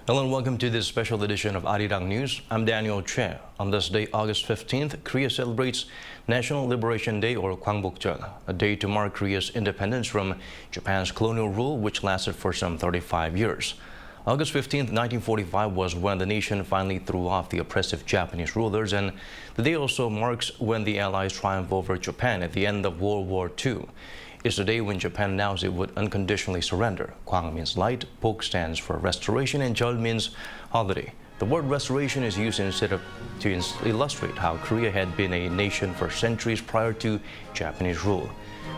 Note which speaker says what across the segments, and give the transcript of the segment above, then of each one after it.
Speaker 1: Hello and welcome to this special edition of Arirang News. I'm Daniel Che. On this day, August 15th, Korea celebrates National Liberation Day or Gwangbokjeol, a day to mark Korea's independence from Japan's colonial rule, which lasted for some 35 years. August 15th, 1945 was when the nation finally threw off the oppressive Japanese rulers, and the day also marks when the Allies triumphed over Japan at the end of World War II. It's the day when Japan announced it would unconditionally surrender. Gwang means light, Bok stands for restoration, and Jeol means holiday. The word restoration is used to illustrate how Korea had been a nation for centuries prior to Japanese rule.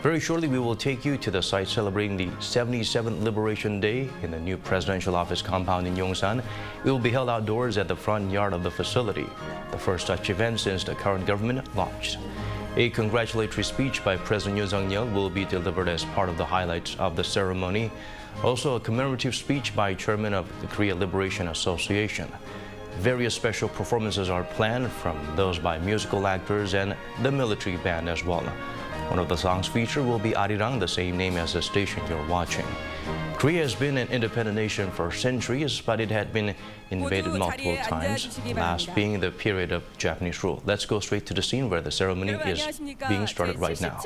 Speaker 1: Very shortly, we will take you to the site celebrating the 77th Liberation Day in the new presidential office compound in Yongsan. It will be held outdoors at the front yard of the facility, the first such event since the current government launched. A congratulatory speech by President Yoon Suk-yeol will be delivered as part of the highlights of the ceremony. Also, a commemorative speech by Chairman of the Korea Liberation Association. Various special performances are planned, from those by musical actors and the military band as well. One of the songs featured will be Arirang, the same name as the station you're watching. Korea has been an independent nation for centuries, but it had been invaded multiple times, last being the period of Japanese rule. Let's go straight to the scene where the ceremony is being started right now.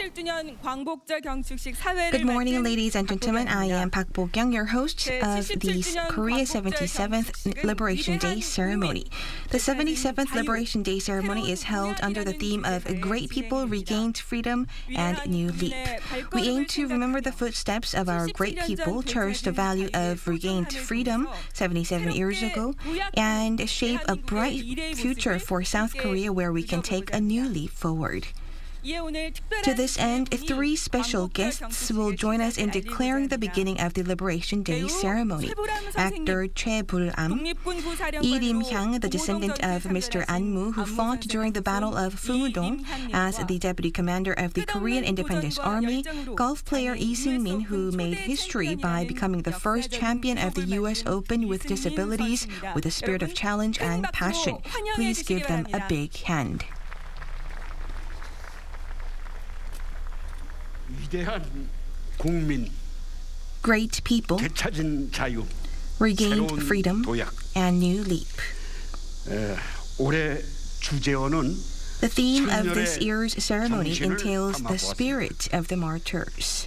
Speaker 2: Good morning, ladies and gentlemen. I am Park Bo-kyung, your host of the Korea 77th Liberation Day ceremony. The 77th Liberation Day ceremony is held under the theme of Great People Regained Freedom and New Leap. We aim to remember the footsteps of our great people, cherish the value of regained freedom 77 years ago, and shape a bright future for South Korea where we can take a new leap forward. To this end, 3 special guests will join us in declaring the beginning of the Liberation Day ceremony. Actor Choi Bul-am, Lee Lim-hyang, the descendant of Mr. An-mu, who fought during the Battle of Fungudong as the deputy commander of the Korean Independence Army, golf player Lee Seung-min, who made history by becoming the first champion of the U.S. Open with disabilities with a spirit of challenge and passion. Please give them a big hand. Great people, regained freedom, and new leap. The theme of this year's ceremony entails the spirit of the martyrs.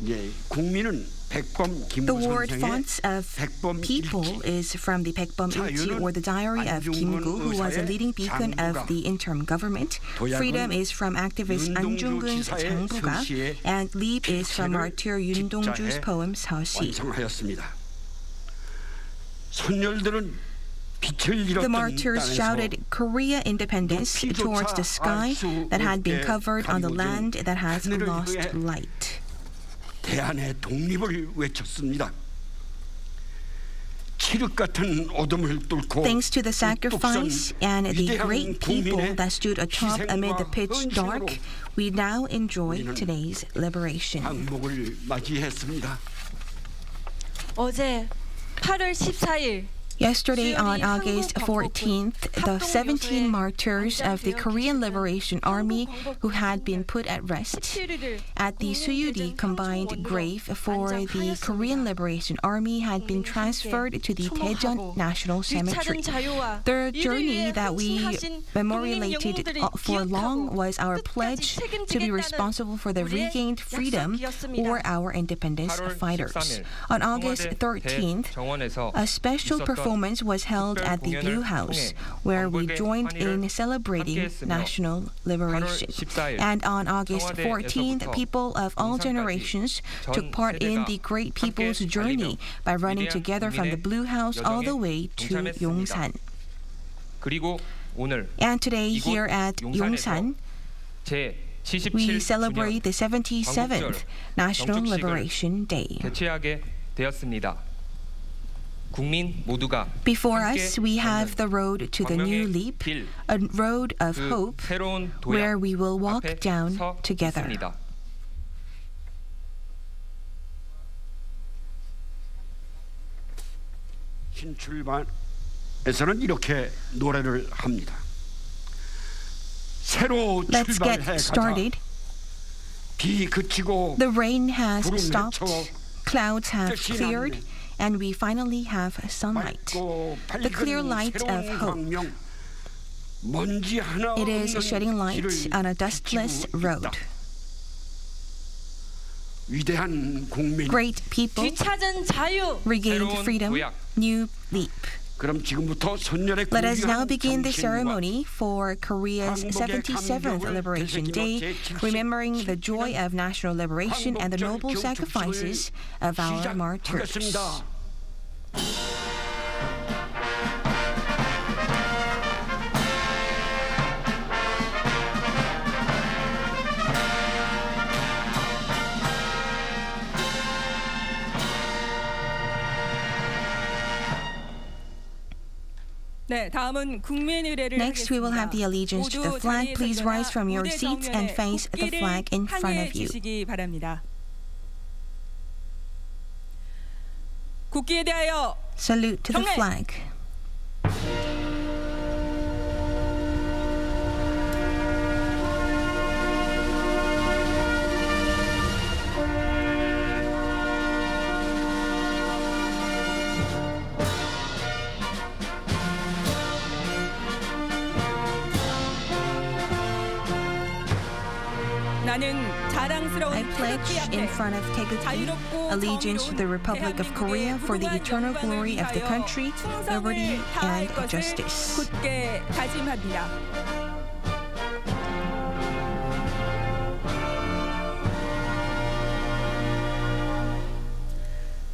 Speaker 2: The word fonts of people is from the Baekbom Ilchi, or the diary of Kim Gu, who was a leading beacon of the interim government. Freedom is from activist An Jung-geun's 장부가, and leap is from martyr Yoon Dong-ju's poem 서시. The martyrs shouted Korea independence towards the sky that had been covered on the land that has lost light.
Speaker 3: 대한의 독립을 외쳤습니다. 칠흑 같은 어둠을 뚫고
Speaker 2: Thanks to the sacrifice and the great people that stood atop amid the pitch dark, we now enjoy today's liberation.
Speaker 3: 항복을 맞이했습니다.
Speaker 4: 어제 8월 14일
Speaker 2: Yesterday, on August 14th, the 17 martyrs of the Korean Liberation Army who had been put at rest at the Suyuri combined grave for the Korean Liberation Army had been transferred to the Daejeon National Cemetery. The journey that we memorialized for long was our pledge to be responsible for the regained freedom or our independence fighters. On August 13th, a special performance was held at the Blue House, where we joined in celebrating national liberation. And on August 14th, people of all generations took part in the Great People's Journey by running together from the Blue House all the way to Yongsan. And today, here at Yongsan, we celebrate the 77th National Liberation Day. Before us, we have the road to the new leap, a road of hope where we will walk down together.
Speaker 3: 신출발에서는 이렇게 노래를 합니다.
Speaker 2: Let's get started.
Speaker 3: 비 그치고
Speaker 2: The rain has stopped, clouds have cleared, and we finally have sunlight. The clear light of hope. It is shedding light on a dustless road. Great people
Speaker 4: 뒤찾은 자유.
Speaker 2: regained freedom, new leap. Let us now begin the ceremony for Korea's 77th Liberation Day, remembering the joy of national liberation and the noble sacrifices of our martyrs.
Speaker 4: 네, 다음은 국민 의례를
Speaker 2: Next, we will have the allegiance to the flag. Please rise from your seats and face the flag in front of you.
Speaker 4: 주시기 바랍니다. 국기에 대하여
Speaker 2: Salute to the
Speaker 4: 경례!
Speaker 2: flag.
Speaker 4: 나는 자랑스러운
Speaker 2: I pledge
Speaker 4: 태극기
Speaker 2: in
Speaker 4: 앞에
Speaker 2: front of Taegukgi allegiance to the Republic of Korea for the eternal glory of the country, liberty, and justice.
Speaker 4: 굳게 다짐합니다.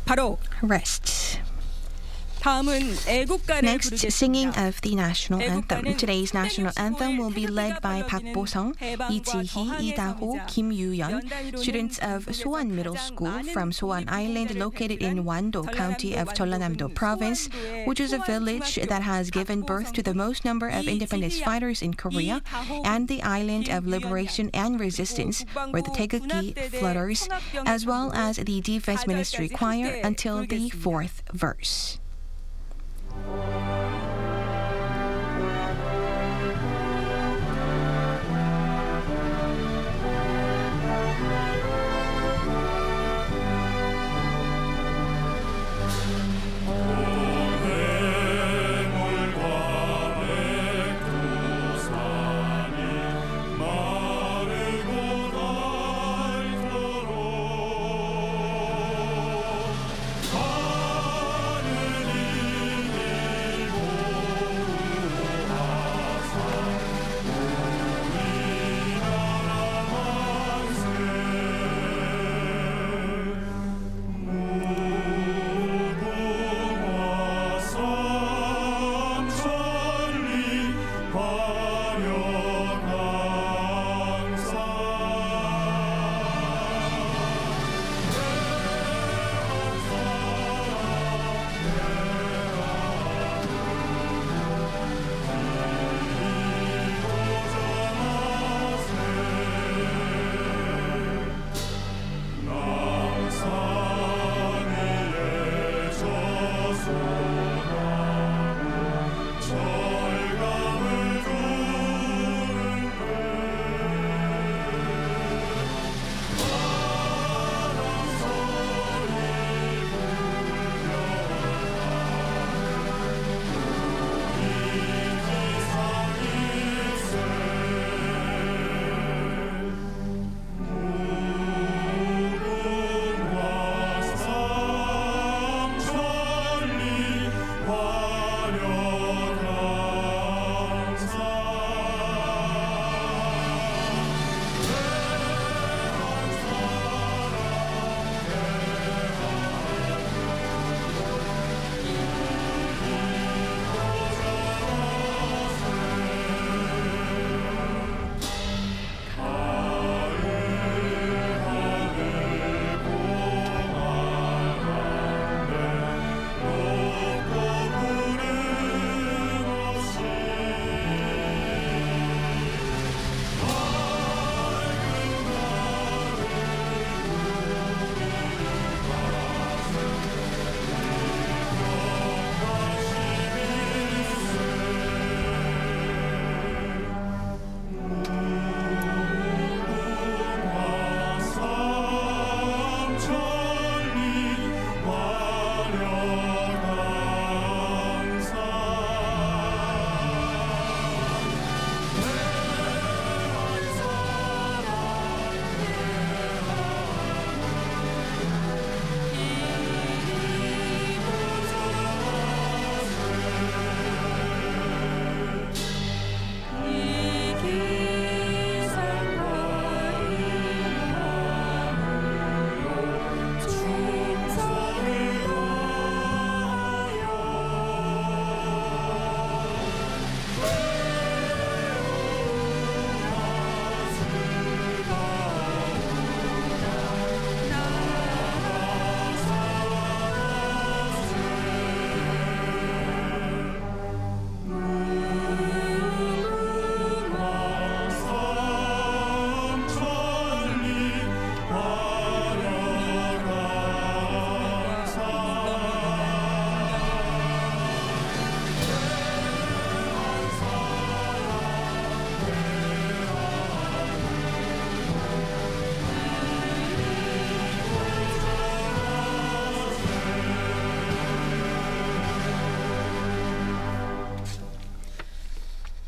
Speaker 4: 바로
Speaker 2: Rest.
Speaker 4: 다음은 애국가를
Speaker 2: Next, singing
Speaker 4: 부르겠습니다.
Speaker 2: of the national anthem. Today's national anthem will be led by Park Bo-sung, Lee Ji-hee, Lee Da-ho, Kim Yu-yeon, students of Soan Middle School from Soan Island located in Wando County of Jeollanam-do Province, which is a village that has given birth to the most number of independence fighters in Korea, and the island of liberation and resistance where the Taegukgi flutters, as well as the Defense Ministry Choir until the 4th verse.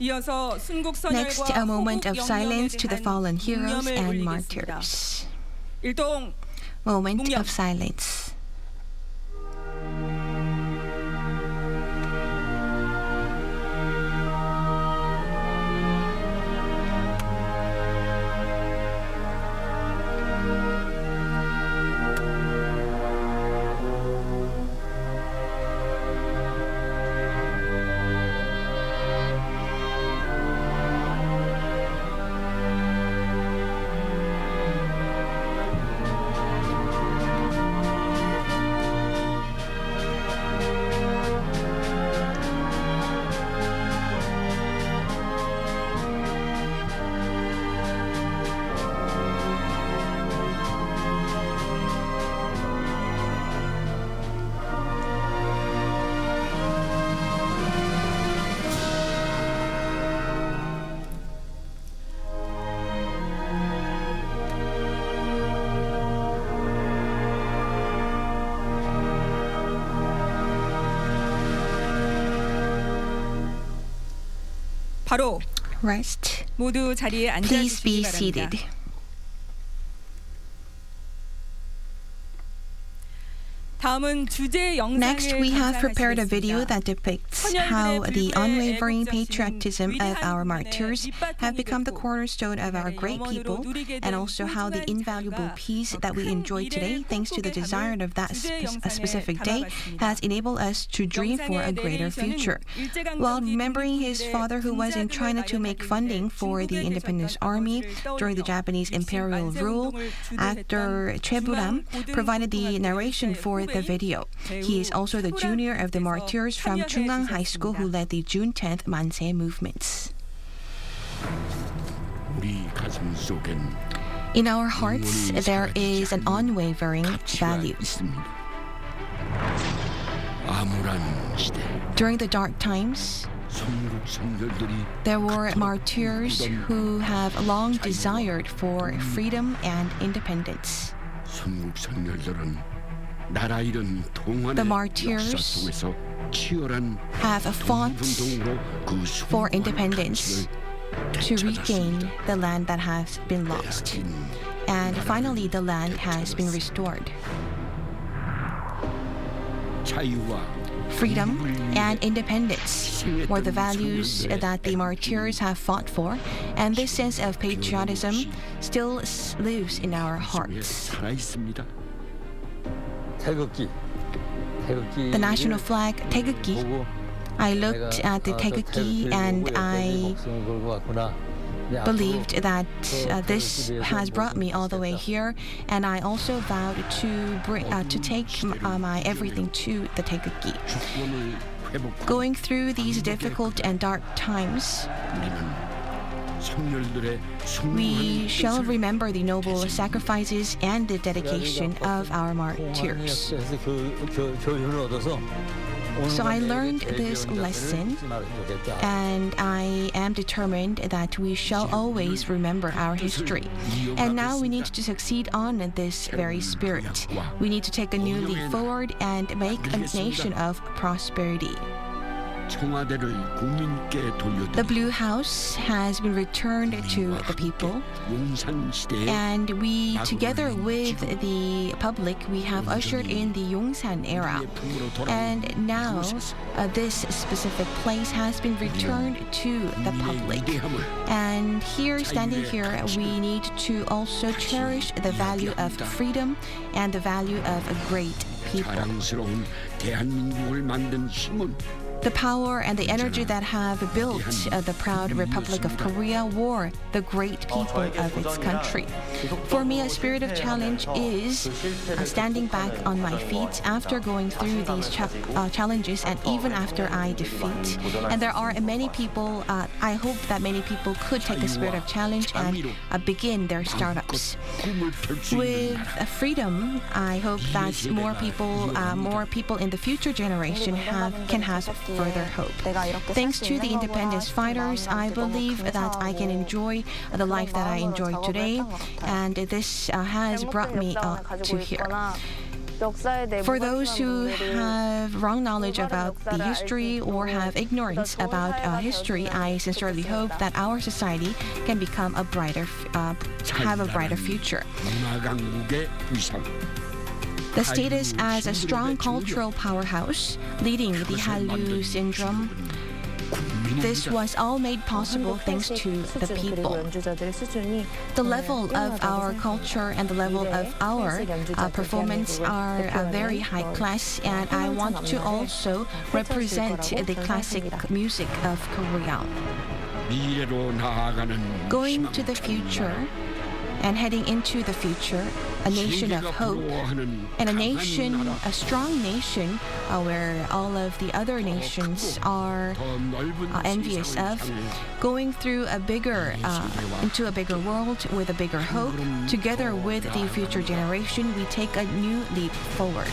Speaker 4: 이어서 순국선열과
Speaker 2: Next, a moment of
Speaker 4: 호국
Speaker 2: silence to the
Speaker 4: 영령에
Speaker 2: fallen
Speaker 4: 대한
Speaker 2: heroes
Speaker 4: 묵념을
Speaker 2: and
Speaker 4: 올리겠습니다.
Speaker 2: martyrs.
Speaker 4: 일동
Speaker 2: Moment
Speaker 4: 묵념.
Speaker 2: of silence.
Speaker 4: 바로
Speaker 2: Rest.
Speaker 4: 모두 자리에
Speaker 2: Please be
Speaker 4: 앉아주시기 바랍니다.
Speaker 2: seated.
Speaker 4: 다음은 주제 영상을
Speaker 2: Next, we have prepared a video
Speaker 4: 감상하시겠습니다.
Speaker 2: that depicts how the unwavering patriotism of our martyrs have become the cornerstone of our great people, and also how the invaluable peace that we enjoy today, thanks to the desire of that specific day, has enabled us to dream for a greater future. While remembering his father who was in China to make funding for the Independence Army during the Japanese imperial rule, actor Choi Buram provided the narration for the video. He is also the junior of the martyrs from Chungang High School who led the June 10th 만세 movements.
Speaker 3: 우리 가슴 속엔
Speaker 2: In our hearts, there is an unwavering value.
Speaker 3: 있습니다. 암울한 시대
Speaker 2: During the dark times,
Speaker 3: 선국 선열들이
Speaker 2: there were martyrs who have long desired for freedom and independence.
Speaker 3: 선국 선열들은 나라 잃은 동안의
Speaker 2: The martyrs
Speaker 3: 역사 속에서 치열한
Speaker 2: have fought
Speaker 3: 독립운동으로 그
Speaker 2: for
Speaker 3: 숭고한
Speaker 2: independence to
Speaker 3: 가치를
Speaker 2: regain
Speaker 3: 되찾았습니다.
Speaker 2: the land that has been lost. And finally, the land has been restored.
Speaker 3: 자유와
Speaker 2: Freedom and independence were the values that the martyrs have fought for, and this sense of patriotism still lives in our hearts.
Speaker 3: 살아 있습니다.
Speaker 5: 태극기.
Speaker 2: The national flag, 태극기. I looked at the 태극기 and I believed that this has brought me all the way here, and I also vowed to take my everything to the 태극기.
Speaker 3: 주권을 회복하고
Speaker 2: Going through these difficult and dark times,
Speaker 3: 우리는 성렬들의
Speaker 2: we
Speaker 3: 숭고한
Speaker 2: shall
Speaker 3: 뜻을
Speaker 2: remember the noble sacrifices and the dedication of our martyrs.
Speaker 5: 그래서 교훈을 얻어서
Speaker 2: So I learned this lesson, and I am determined that we shall always remember our history. And now we need to succeed on this very spirit. We need to take a new leap forward and make a nation of prosperity.
Speaker 3: 청와대를 국민께
Speaker 2: The
Speaker 3: 돌려드리고
Speaker 2: Blue House has been returned to the people,
Speaker 3: 용산 시대에
Speaker 2: and we, together with the public, we have ushered in the Yongsan era. And now this specific place has been returned to the public. And here, standing here, we need to also cherish the value of freedom and the value of a great people.
Speaker 3: 자랑스러운 대한민국을 만든 힘은
Speaker 2: The power and the energy that have built the proud Republic of Korea were the great people of its country. For me, a spirit of challenge is standing back on my feet after going through these challenges and even after I defeat. And there are many people, I hope that many people could take a spirit of challenge and begin their startups.
Speaker 3: 꿈을 펼 수
Speaker 2: With
Speaker 3: 있는
Speaker 2: freedom, I hope that more people in the future generation can have further hope. Thanks to the independence fighters, I believe that I can enjoy the life that I enjoy today, and this has brought me to here. For those who have wrong knowledge about the history or have ignorance about history, I sincerely hope that our society can become a brighter, have a brighter future.
Speaker 3: 문화 강국의 위상.
Speaker 2: The status as a strong cultural powerhouse, leading the Hallyu syndrome, this was all made possible thanks to the people. The level of our culture and the level of our performance are very high class, and I want to also represent the classic music of Korea.
Speaker 3: 미래로 나아가는
Speaker 2: Going to the future and heading into the future, a nation of hope, and a strong nation where all of the other nations are envious of, going through into a bigger world with a bigger hope. Together with the future generation, we take a new leap forward.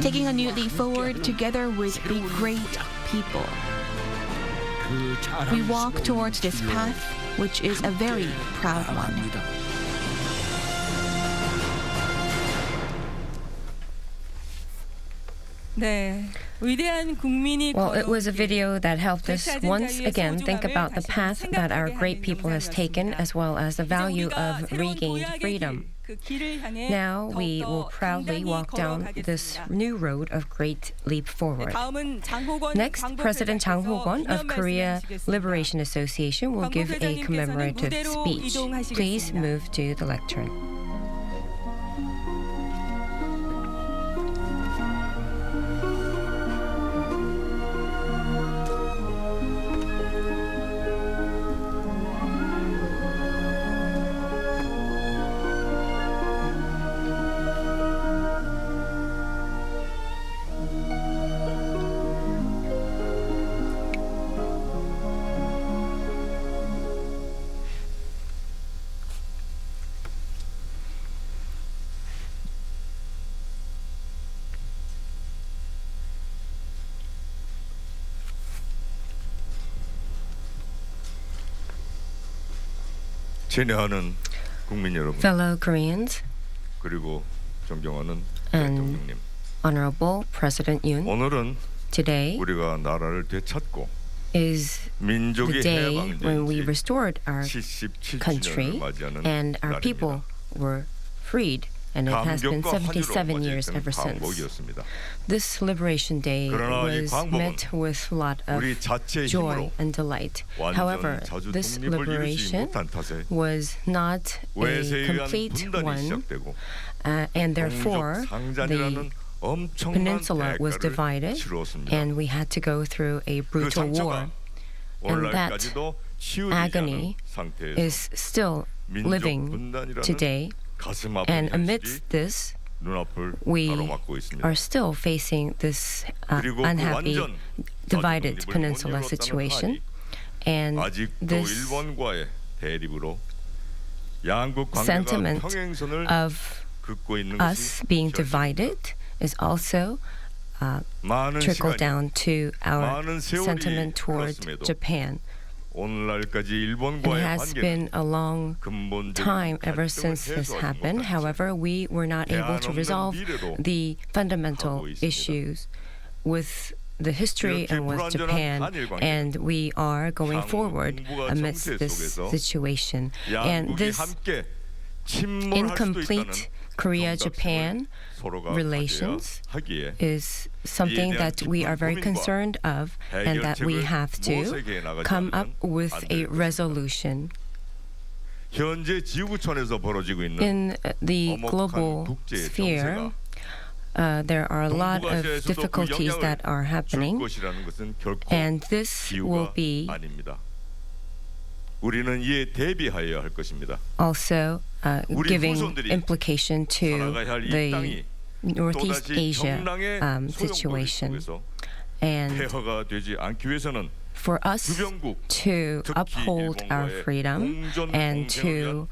Speaker 2: Taking a new leap forward together with the great people. We walk towards this path, which is a very proud one.
Speaker 4: 네. 위대한 국민이
Speaker 6: Well, it was a video that helped us once again think about the path that our great people has taken, as well as the value of regained freedom. Now we will proudly walk down this new road of great leap forward. Next, President Jang Ho-kwon of Korea Liberation Association will give a commemorative speech. Please move to the lectern.
Speaker 7: 친애하는 국민 여러분,
Speaker 6: Fellow Koreans
Speaker 7: 그리고 존경하는
Speaker 6: and
Speaker 7: 대통령님,
Speaker 6: Honorable President Yoon,
Speaker 7: 오늘은
Speaker 6: today
Speaker 7: 우리가 나라를 되찾고
Speaker 6: is the
Speaker 7: 민족이
Speaker 6: day when we
Speaker 7: 해방된 지
Speaker 6: restored our
Speaker 7: 77주년을
Speaker 6: country
Speaker 7: 맞이하는
Speaker 6: and our people
Speaker 7: 날입니다.
Speaker 6: were freed, and it has been
Speaker 7: 감격과 환희로
Speaker 6: 77 years
Speaker 7: 맞이했던
Speaker 6: ever since.
Speaker 7: 광복이었습니다.
Speaker 6: This Liberation Day
Speaker 7: 그러나 이
Speaker 6: was
Speaker 7: 광복은
Speaker 6: met with a lot of
Speaker 7: 우리 자체의
Speaker 6: joy
Speaker 7: 힘으로
Speaker 6: and delight.
Speaker 7: 완전
Speaker 6: However,
Speaker 7: 자주
Speaker 6: this
Speaker 7: 독립을 이루지
Speaker 6: liberation
Speaker 7: 못한 탓에
Speaker 6: was not a
Speaker 7: 외세에 의한
Speaker 6: complete
Speaker 7: 분단이
Speaker 6: one,
Speaker 7: 시작되고
Speaker 6: and therefore
Speaker 7: 동족 상잔이라는
Speaker 6: the
Speaker 7: 엄청난
Speaker 6: peninsula was
Speaker 7: 대가를
Speaker 6: divided,
Speaker 7: 치루었습니다.
Speaker 6: and we had to go through a
Speaker 7: 그
Speaker 6: brutal
Speaker 7: 상처가
Speaker 6: war. And that
Speaker 7: 오늘날까지도 치유되지 않은
Speaker 6: agony
Speaker 7: 상태에서
Speaker 6: is still
Speaker 7: 민족
Speaker 6: living
Speaker 7: 분단이라는
Speaker 6: today,
Speaker 7: 가슴 아픈
Speaker 6: and
Speaker 7: 현실이
Speaker 6: amidst this,
Speaker 7: 눈앞을
Speaker 6: we
Speaker 7: 가로막고 있습니다.
Speaker 6: are still facing this
Speaker 7: 그리고 그
Speaker 6: unhappy
Speaker 7: 완전
Speaker 6: divided
Speaker 7: 자주 독립을
Speaker 6: peninsula
Speaker 7: 못 이뤘다는
Speaker 6: situation,
Speaker 7: 한이
Speaker 6: and
Speaker 7: 아직도
Speaker 6: this
Speaker 7: 일본과의 대립으로 양국 관계가
Speaker 6: sentiment
Speaker 7: 평행선을
Speaker 6: of
Speaker 7: 긋고 있는
Speaker 6: us
Speaker 7: 것이
Speaker 6: being
Speaker 7: 현실입니다.
Speaker 6: divided is also
Speaker 7: 많은
Speaker 6: trickled
Speaker 7: 시간이
Speaker 6: down to our
Speaker 7: 많은 세월이
Speaker 6: sentiment toward
Speaker 7: 흘렀음에도
Speaker 6: Japan.
Speaker 7: 오늘날까지
Speaker 6: And it
Speaker 7: 일본과의
Speaker 6: has
Speaker 7: 관계는
Speaker 6: been a long
Speaker 7: 근본적인
Speaker 6: time ever
Speaker 7: 갈등을
Speaker 6: since this
Speaker 7: 해소하지
Speaker 6: happened.
Speaker 7: 못한
Speaker 6: However, we were not able to
Speaker 7: 대안 없는
Speaker 6: resolve
Speaker 7: 미래로
Speaker 6: the fundamental
Speaker 7: 가고 있습니다.
Speaker 6: issues with the history
Speaker 7: 이렇게
Speaker 6: and with
Speaker 7: 불완전한
Speaker 6: Japan,
Speaker 7: 한일 관계,
Speaker 6: and we are going
Speaker 7: 향후
Speaker 6: forward
Speaker 7: 동북아
Speaker 6: amidst
Speaker 7: 정세
Speaker 6: this
Speaker 7: 속에서
Speaker 6: situation. And
Speaker 7: 양국이
Speaker 6: this
Speaker 7: 함께 침몰할 수도 있다는
Speaker 6: incomplete Korea-Japan
Speaker 7: 서로가
Speaker 6: relations
Speaker 7: 하기에
Speaker 6: is something that we are very concerned of, and that we have to come up with a resolution.
Speaker 7: 현재 지구촌에서 벌어지고 있는
Speaker 6: In the global
Speaker 7: 엄혹한 국제
Speaker 6: sphere,
Speaker 7: 정세가
Speaker 6: there are a lot of
Speaker 7: 동북아시아에서도 그
Speaker 6: difficulties that are
Speaker 7: 줄
Speaker 6: happening,
Speaker 7: 것이라는 것은 결코
Speaker 6: and this will
Speaker 7: 기우가
Speaker 6: be
Speaker 7: 아닙니다. 우리는 이에 대비하여야 할 것입니다.
Speaker 6: also
Speaker 7: 우리
Speaker 6: giving
Speaker 7: 후손들이
Speaker 6: implication to
Speaker 7: 살아가야 할 이
Speaker 6: the
Speaker 7: 땅이
Speaker 6: Northeast
Speaker 7: 또다시
Speaker 6: Asia
Speaker 7: 정랑의 소용돌이
Speaker 6: situation.
Speaker 7: 속에서
Speaker 6: And
Speaker 7: 폐허가 되지 않기 위해서는
Speaker 6: for us to uphold our freedom and to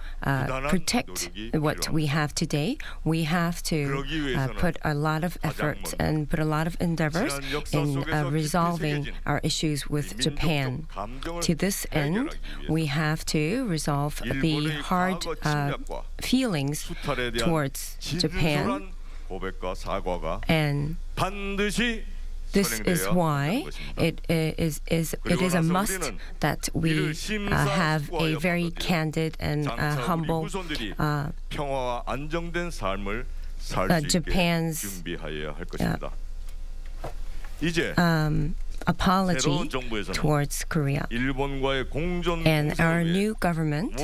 Speaker 6: protect what we have today, we have to put a lot of effort and put a lot of endeavors in resolving our issues with Japan. To this end, we have to resolve the hard feelings towards Japan, and this is why it is a must that we have a very candid and humble Japan's apology towards Korea. And our new government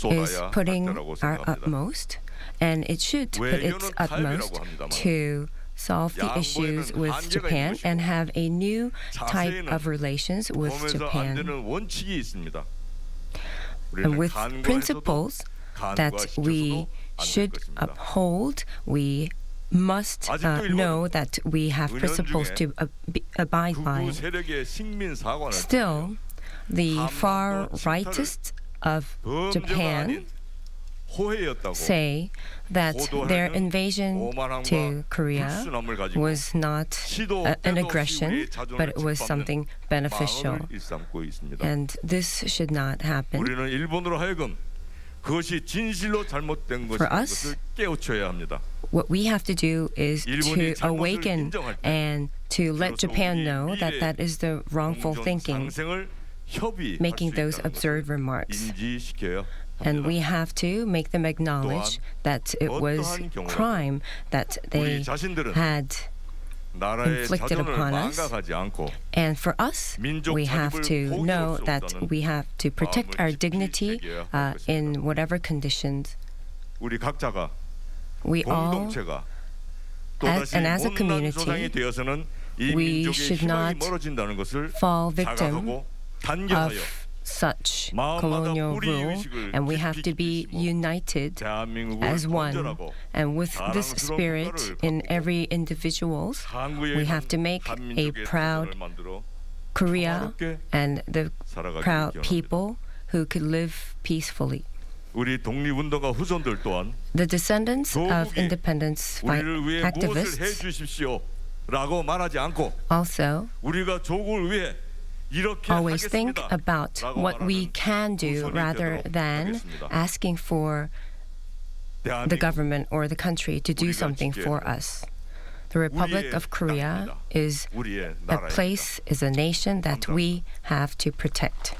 Speaker 6: is putting our utmost, and it should put its utmost to solve the issues with Japan and have a new type of relations with Japan, and with principles that we should uphold. We must know that we have principles to abide by. Still, the far rightists of Japan say that their invasion to Korea was not an aggression, but it was something beneficial. And this should not happen. For us, what we have to do is to awaken and to let Japan know that that is the wrongful thinking, making those absurd remarks. And we have to make them acknowledge that it was crime that they had inflicted upon us. And for us, we have to know that we have to protect our dignity in whatever conditions. We all, as a community, we should not fall victim of such colonial rule, and we have to be united as one. And with this spirit in every individual, we have to make a proud Korea and the proud people who could live peacefully. The descendants of independence activists also always think about what we can do rather than asking for the government or the country to do something for us. The Republic of Korea is a place, is a nation that we have to protect.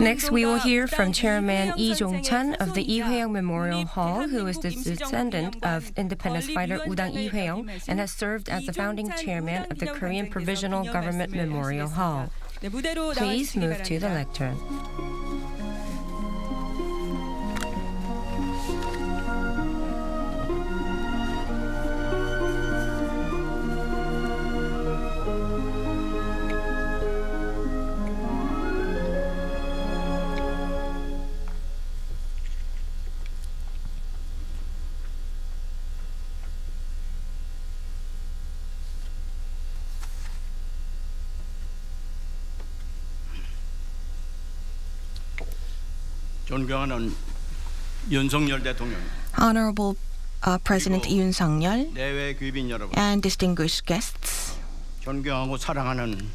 Speaker 6: Next, we will hear from Chairman Lee Jong-chun of the Lee Hwae-young Memorial Hall, who is the descendant of independence fighter Udang Lee Hwae-young and has served as the founding chairman of the Korean Provisional Government Memorial Hall. Please move to the lectern.
Speaker 8: 존경하는 윤석열 대통령,
Speaker 2: Honorable President Yoon Suk-yeol,
Speaker 8: 내외 귀빈 여러분,
Speaker 2: and distinguished guests,
Speaker 8: 존경하고 사랑하는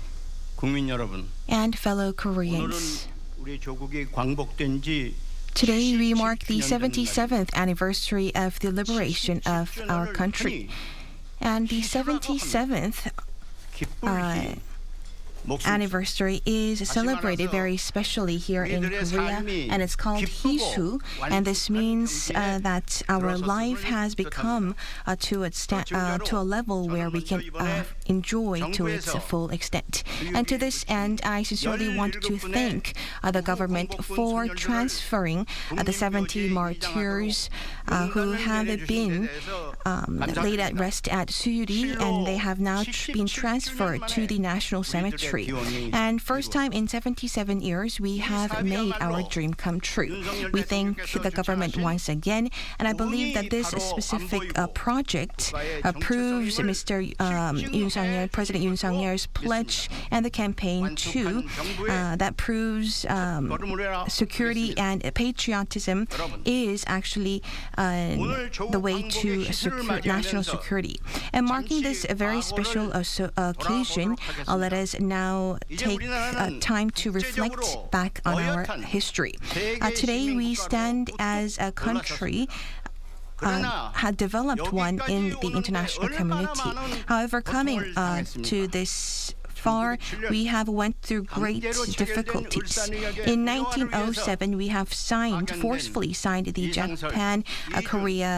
Speaker 8: 국민 여러분,
Speaker 2: and fellow
Speaker 8: 오늘은
Speaker 2: Koreans.
Speaker 8: 우리 조국이 광복된 지
Speaker 2: Today we mark the 77th anniversary of the liberation of our country. And the 77th anniversary is celebrated very specially here in Korea, and it's called Hisu, and this means that our life has become to a level where we can enjoy to its full extent. And to this end, I sincerely want to thank the government for transferring the 70 martyrs who have been laid at rest at Suyuri, and they have now been transferred to the National Cemetery. And first time in 77 years, we have made our dream come true. We thank the government once again, and I believe that this specific project proves Mr. President Yoon Suk-yeol's pledge and the campaign too. That proves security and patriotism is actually the way to secure national security. And marking this very special occasion, let us now take time to reflect back on our history. Today, we stand as a country had developed one in the international community. However, coming to this far, we have went through great difficulties. In 1907, we have forcefully signed the Japan-Korea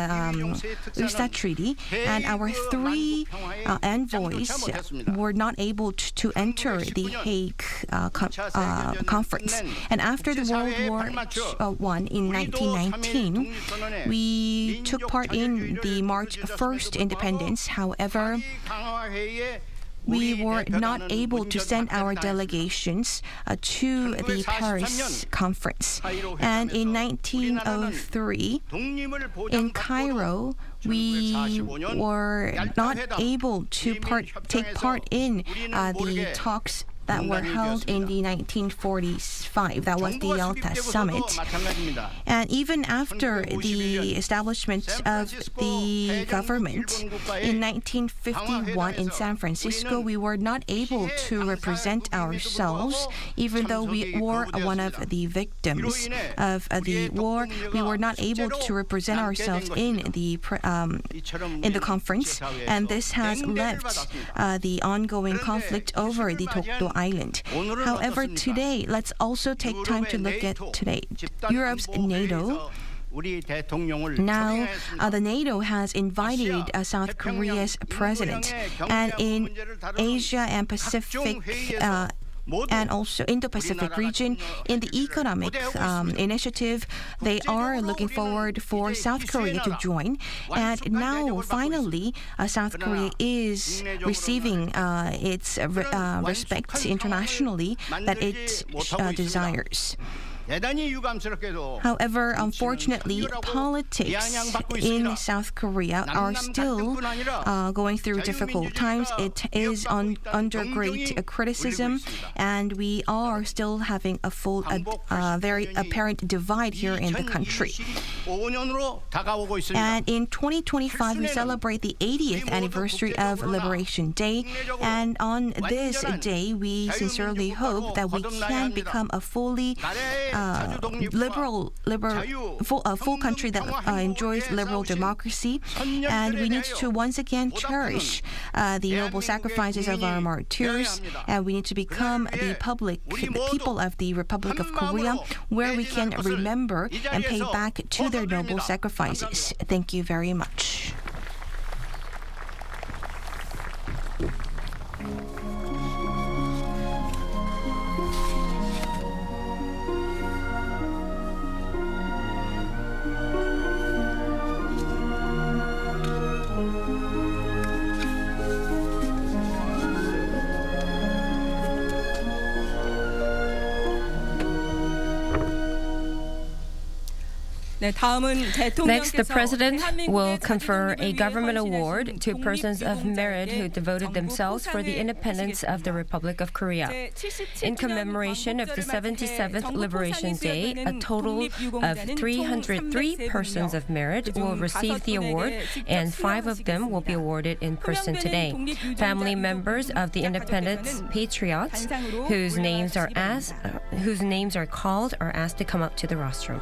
Speaker 2: USA Treaty, and our three envoys were not able to enter the Hague conference. And after the World War I in 1919, we took part in the March 1st independence. However, we were not able to send our delegations to the Paris conference. And in 1903, in Cairo, we were not able to take part in the talks that were held in the 1945. That was the Yalta Summit. And even after the establishment of the government in 1951 in San Francisco, we were not able to represent ourselves. Even though we were one of the victims of the war, we were not able to represent ourselves in the conference. And this has left the ongoing conflict over the Dokdo Island. However, today, let's also take time to look at today. Europe's NATO. Now, the NATO has invited South Korea's president, and in Asia and Pacific and also Indo-Pacific region, in the economic initiative, they are looking forward for South Korea to join. And now, finally, South Korea is receiving its respect internationally that it desires. However, unfortunately, politics in South Korea are still going through difficult times. It is under great criticism, and we are still having a very apparent divide here in the country. And in 2025, we celebrate the 80th anniversary of Liberation Day. And on this day, we sincerely hope that we can become a fully full country that enjoys liberal democracy, and we need to once again cherish the noble sacrifices of our martyrs, and we need to become the people of the Republic of Korea, where we can remember and pay back to their noble sacrifices. Thank you very much.
Speaker 6: Next, the President will confer a government award to persons of merit who devoted themselves for the independence of the Republic of Korea. In commemoration of the 77th Liberation Day, a total of 303 persons of merit will receive the award, and 5 of them will be awarded in person today. Family members of the independent patriots whose names are called are asked to come up to the rostrum.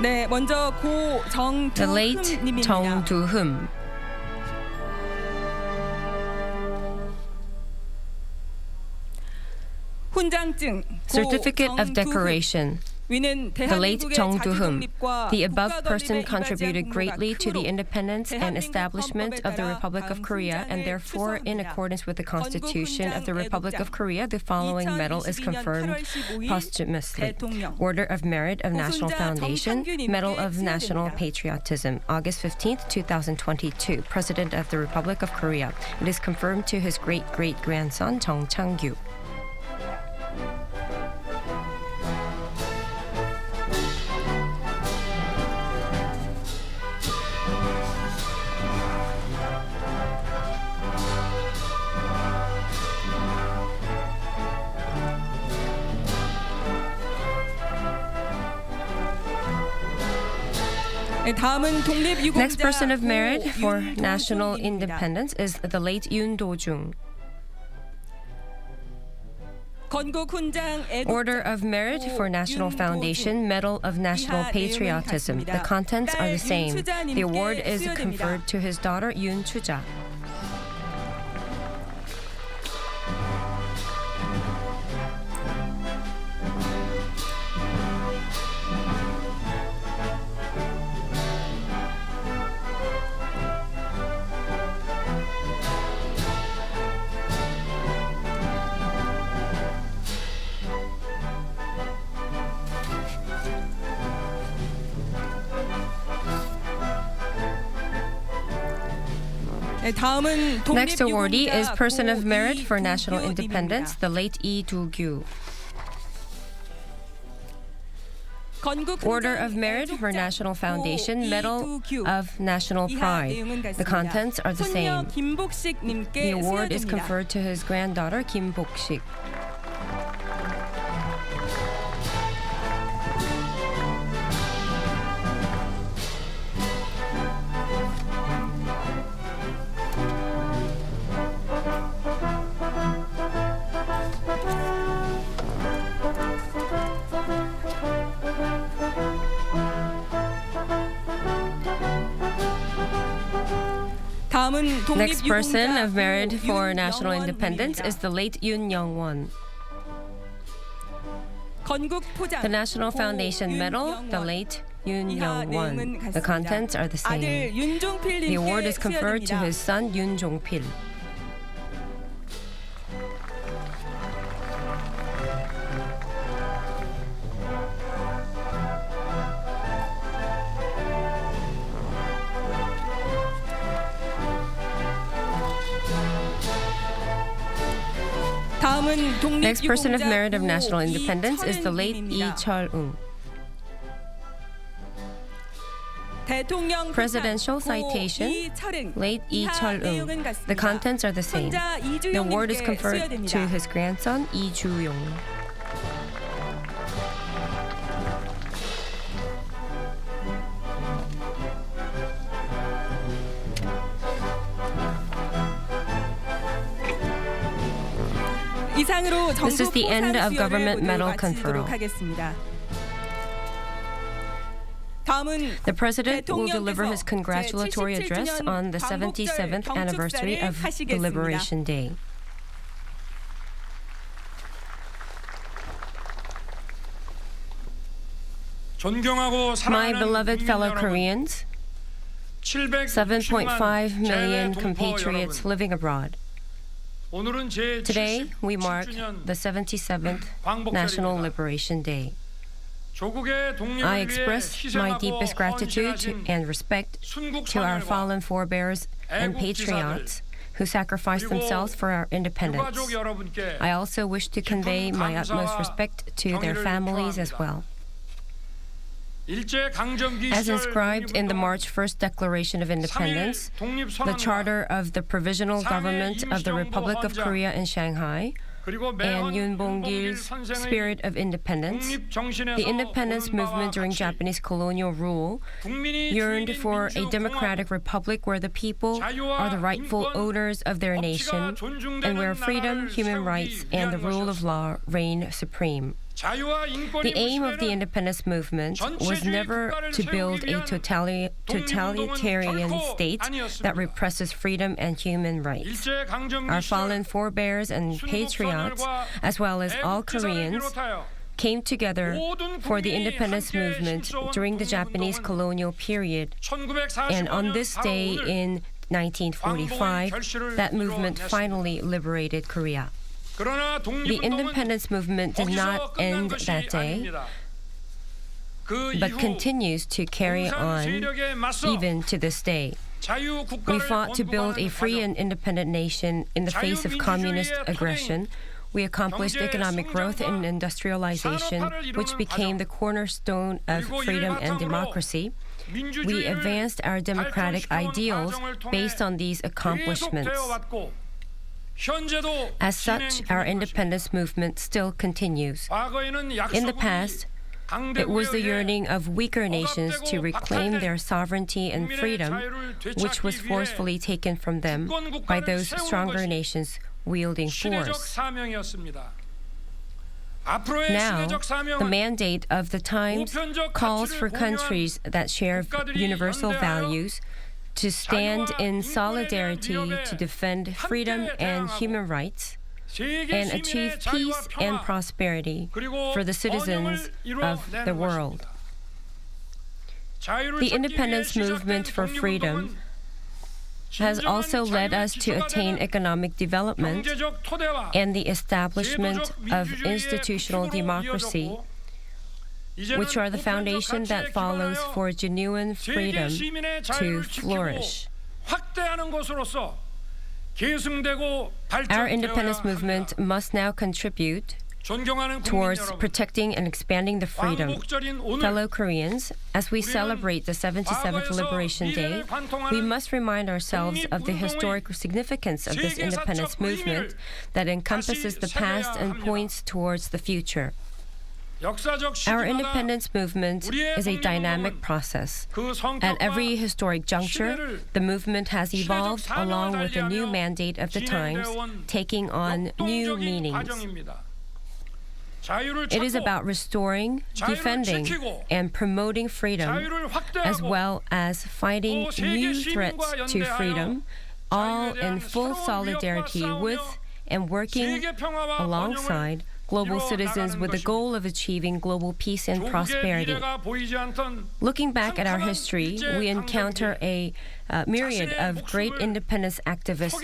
Speaker 4: 네, 먼저 고
Speaker 6: The late
Speaker 4: 정두흠님입니다.
Speaker 6: Jong Do-hum.
Speaker 4: 훈장증
Speaker 6: Certificate of Decoration. The late Jong Do-hum. The above person contributed greatly to the independence and establishment of the Republic of Korea, and therefore, in accordance with the Constitution of the Republic of Korea, the following medal is confirmed posthumously. Order of Merit of National Foundation, Medal of National Patriotism, August 15th, 2022, President of the Republic of Korea. It is confirmed to his great-great-grandson, Jung Chang-gyu.
Speaker 4: Next
Speaker 6: person of merit for national independence is the late Yoon Do-jung. Order of Merit for National Foundation, Medal of National Patriotism. The contents are the same. The award is conferred to his daughter Yoon Chuja. Next awardee is Person of Merit for National Independence, the late Lee Do-gyu. Order of Merit for National Foundation, Medal of National Pride. The contents are the same. The award is conferred to his granddaughter Kim Bok-sik. Next person of merit for national independence is the late Yoon Young-won. The National Foundation Medal, the late Yoon Young-won. The contents are the same. The award is conferred to his son Yoon Jong-pil. Next person of merit of national independence is the late Lee Chol-ung. Presidential citation, late Lee Chol-ung. The contents are the same. The award is conferred to his grandson Lee Ju-yong. This is the end of government medal conferral. The President will deliver his congratulatory address on the 77th anniversary of the Liberation Day. My beloved fellow Koreans, 7.5 million compatriots living abroad. Today, we mark the 77th National Liberation Day. I express my deepest gratitude and respect to our fallen forebears and patriots who sacrificed themselves for our independence. I also wish to convey my utmost respect to their families as well. As inscribed in the March 1st Declaration of Independence, the Charter of the Provisional Government of the Republic of Korea in Shanghai, and Yoon Bong-gil's Spirit of Independence, the independence movement during Japanese colonial rule yearned for a democratic republic where the people are the rightful owners of their nation and where freedom, human rights, and the rule of law reign supreme. The aim of the independence movement was never to build a totalitarian state that represses freedom and human rights. Our fallen forebears and patriots, as well as all Koreans, came together for the independence movement during the Japanese colonial period. And on this day in 1945, that movement finally liberated Korea. The independence movement did not end that day, but continues to carry on even to this day. We fought to build a free and independent nation in the face of communist aggression. We accomplished economic growth and industrialization, which became the cornerstone of freedom and democracy. We advanced our democratic ideals based on these accomplishments. As such, our independence movement still continues. In the past, it was the yearning of weaker nations to reclaim their sovereignty and freedom, which was forcefully taken from them by those stronger nations wielding force. Now, the mandate of the times calls for countries that share universal values to stand in solidarity to defend freedom and human rights and achieve peace and prosperity for the citizens of the world. The independence movement for freedom has also led us to attain economic development and the establishment of institutional democracy, which are the foundation that follows for genuine freedom to flourish. Our independence movement must now contribute towards protecting and expanding the freedom. Fellow Koreans, as we celebrate the 77th Liberation Day, we must remind ourselves of the historic significance of this independence movement that encompasses the past and points towards the future. Our independence movement is a dynamic process. At every historic juncture, the movement has evolved along with the new mandate of the times, taking on new meanings. It is about restoring, defending, and promoting freedom, as well as fighting new threats to freedom, all in full solidarity with and working alongside global citizens with the goal of achieving global peace and prosperity. Looking back at our history, we encounter a myriad of great independence activists,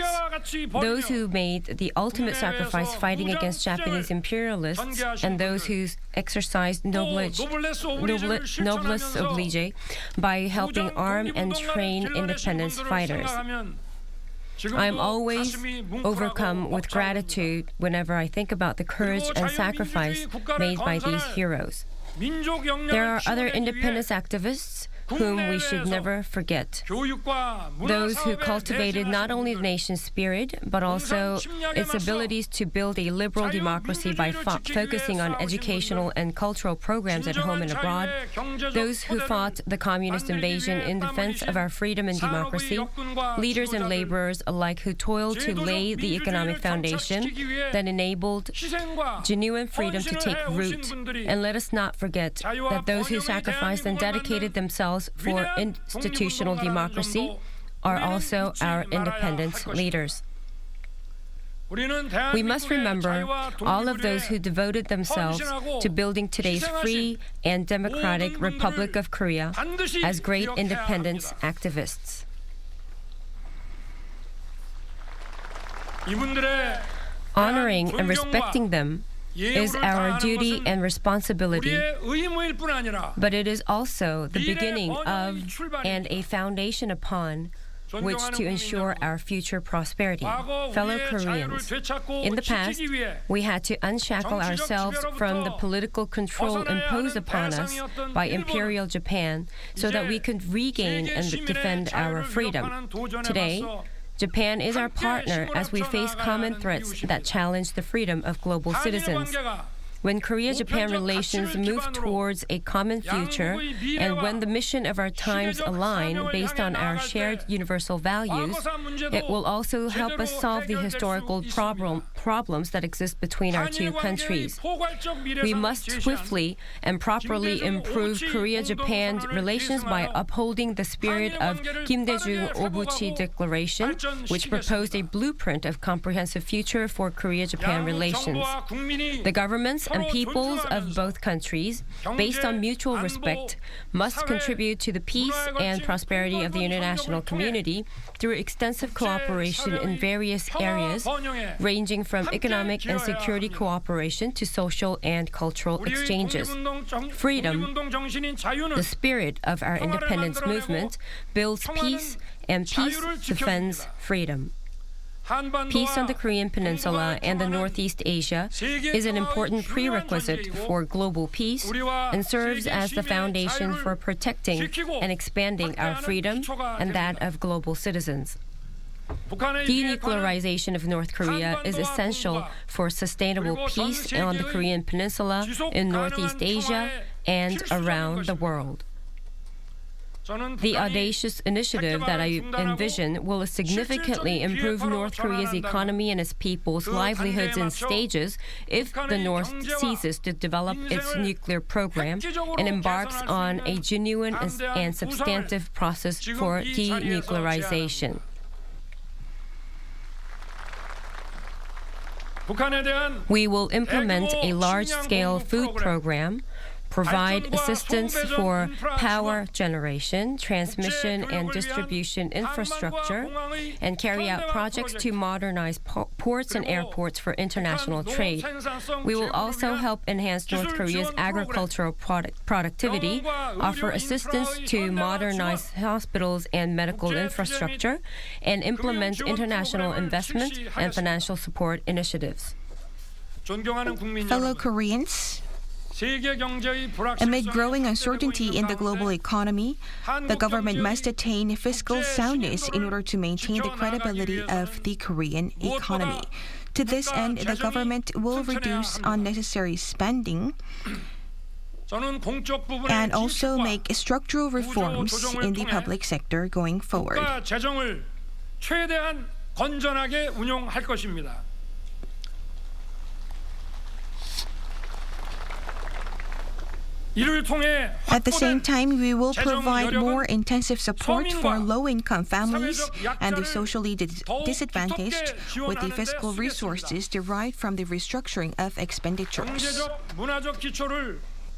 Speaker 6: those who made the ultimate sacrifice fighting against Japanese imperialists, and those who exercised noblesse oblige by helping arm and train independence fighters. I am always overcome with gratitude whenever I think about the courage and sacrifice made by these heroes. There are other independence activists whom we should never forget. Those who cultivated not only the nation's spirit, but also its abilities to build a liberal democracy by focusing on educational and cultural programs at home and abroad. Those who fought the communist invasion in defense of our freedom and democracy. Leaders and laborers alike who toiled to lay the economic foundation that enabled genuine freedom to take root. And let us not forget that those who sacrificed and dedicated themselves for institutional democracy are also our independence leaders. We must remember all of those who devoted themselves to building today's free and democratic Republic of Korea as great independence activists. Honoring and respecting them is our duty and responsibility, but it is also the beginning of and a foundation upon which to ensure our future prosperity. Fellow Koreans, in the past, we had to unshackle ourselves from the political control imposed upon us by Imperial Japan so that we could regain and defend our freedom. Today, Japan is our partner as we face common threats that challenge the freedom of global citizens. When Korea-Japan relations move towards a common future, and when the mission of our times align based on our shared universal values, it will also help us solve the historical problems that exist between our two countries. We must swiftly and properly improve Korea-Japan relations by upholding the spirit of Kim Dae-jung Obuchi Declaration, which proposed a blueprint of comprehensive future for Korea-Japan relations. The governments and peoples of both countries, based on mutual respect, must contribute to the peace and prosperity of the international community through extensive cooperation in various areas, ranging from economic and security cooperation to social and cultural exchanges. Freedom, the spirit of our independence movement, builds peace, and peace defends freedom. Peace on the Korean Peninsula and the Northeast Asia is an important prerequisite for global peace and serves as the foundation for protecting and expanding our freedom and that of global citizens. Denuclearization of North Korea is essential for sustainable peace on the Korean Peninsula, in Northeast Asia, and around the world. The audacious initiative that I envision will significantly improve North Korea's economy and its people's livelihoods in stages if the North ceases to develop its nuclear program and embarks on a genuine and substantive process for denuclearization. We will implement a large-scale food program, provide assistance for power generation, transmission, and distribution infrastructure, and carry out projects to modernize ports and airports for international trade. We will also help enhance North Korea's agricultural productivity, offer assistance to modernize hospitals and medical infrastructure, and implement international investment and financial support initiatives.
Speaker 2: Fellow Koreans, amid growing uncertainty in the global economy, the government must attain fiscal soundness in order to maintain the credibility of the Korean economy. To this end, the government will reduce unnecessary spending and also make structural reforms in the public sector going forward. At the same time, we will provide more intensive support for low-income families and the socially disadvantaged with the fiscal resources derived from the restructuring of expenditures.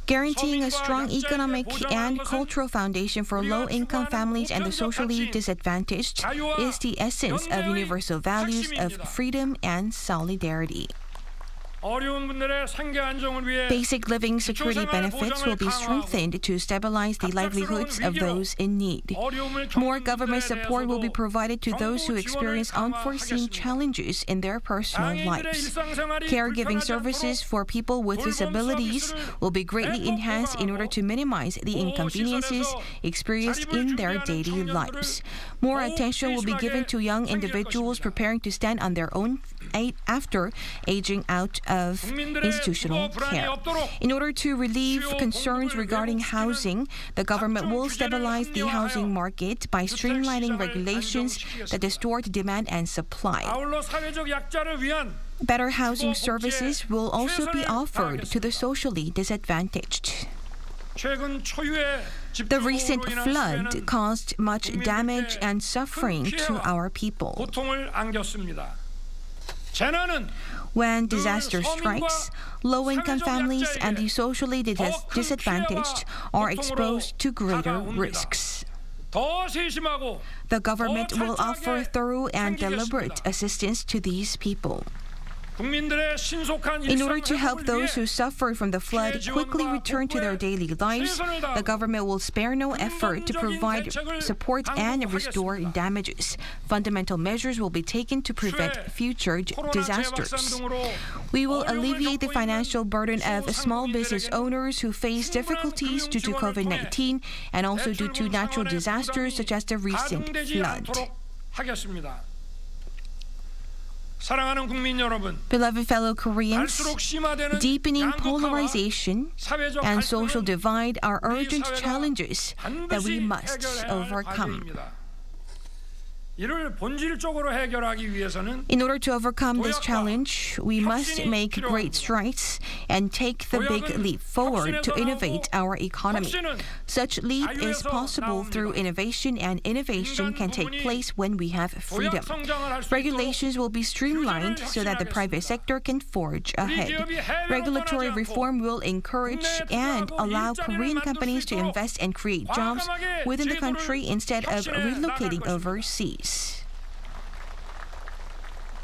Speaker 2: Guaranteeing a strong economic and cultural foundation for low-income families and the socially disadvantaged is the essence of universal values of freedom and solidarity. Basic living security benefits will be strengthened to stabilize the livelihoods of those in need. More government support will be provided to those who experience unforeseen challenges in their personal lives. Caregiving services for people with disabilities will be greatly enhanced in order to minimize the inconveniences experienced in their daily lives. More attention will be given to young individuals preparing to stand on their own after aging out of institutional care. In order to relieve concerns regarding housing, the government will stabilize the housing market by streamlining regulations that distort demand and supply. Better housing services will also be offered to the socially disadvantaged. The recent flood caused much damage and suffering to our people. When disaster strikes, low-income families and the socially disadvantaged are exposed to greater risks. The government will offer thorough and deliberate assistance to these people. In order to help those who suffered from the flood quickly return to their daily lives, the government will spare no effort to provide support and restore damages. Fundamental measures will be taken to prevent future disasters. We will alleviate the financial burden of small business owners who face difficulties due to COVID-19 and also due to natural disasters such as the recent flood.
Speaker 9: 사랑하는 국민 여러분,
Speaker 2: Beloved fellow Koreans,
Speaker 9: 갈수록 심화되는
Speaker 2: deepening
Speaker 9: 양극화와
Speaker 2: polarization
Speaker 9: 사회적
Speaker 2: and social
Speaker 9: 갈등은
Speaker 2: divide are
Speaker 9: 우리
Speaker 2: urgent
Speaker 9: 사회가
Speaker 2: challenges that we
Speaker 9: 반드시
Speaker 2: must
Speaker 9: 해결해야 할
Speaker 2: overcome.
Speaker 9: 과제입니다. 이를 본질적으로 해결하기 위해서는
Speaker 2: In order to overcome this challenge, we must
Speaker 9: 혁신이
Speaker 2: make great
Speaker 9: 필요합니다.
Speaker 2: strides and take the big leap forward to innovate our economy.
Speaker 9: 혁신은
Speaker 2: Such leap is
Speaker 9: 자유에서
Speaker 2: possible through
Speaker 9: 나옵니다.
Speaker 2: innovation, and innovation can take place when we have freedom.
Speaker 9: 도약 성장을 할 수 있도록
Speaker 2: Regulations will be streamlined so that the private sector can forge ahead. Regulatory reform will encourage and allow Korean companies to invest and create jobs within the country instead of relocating overseas.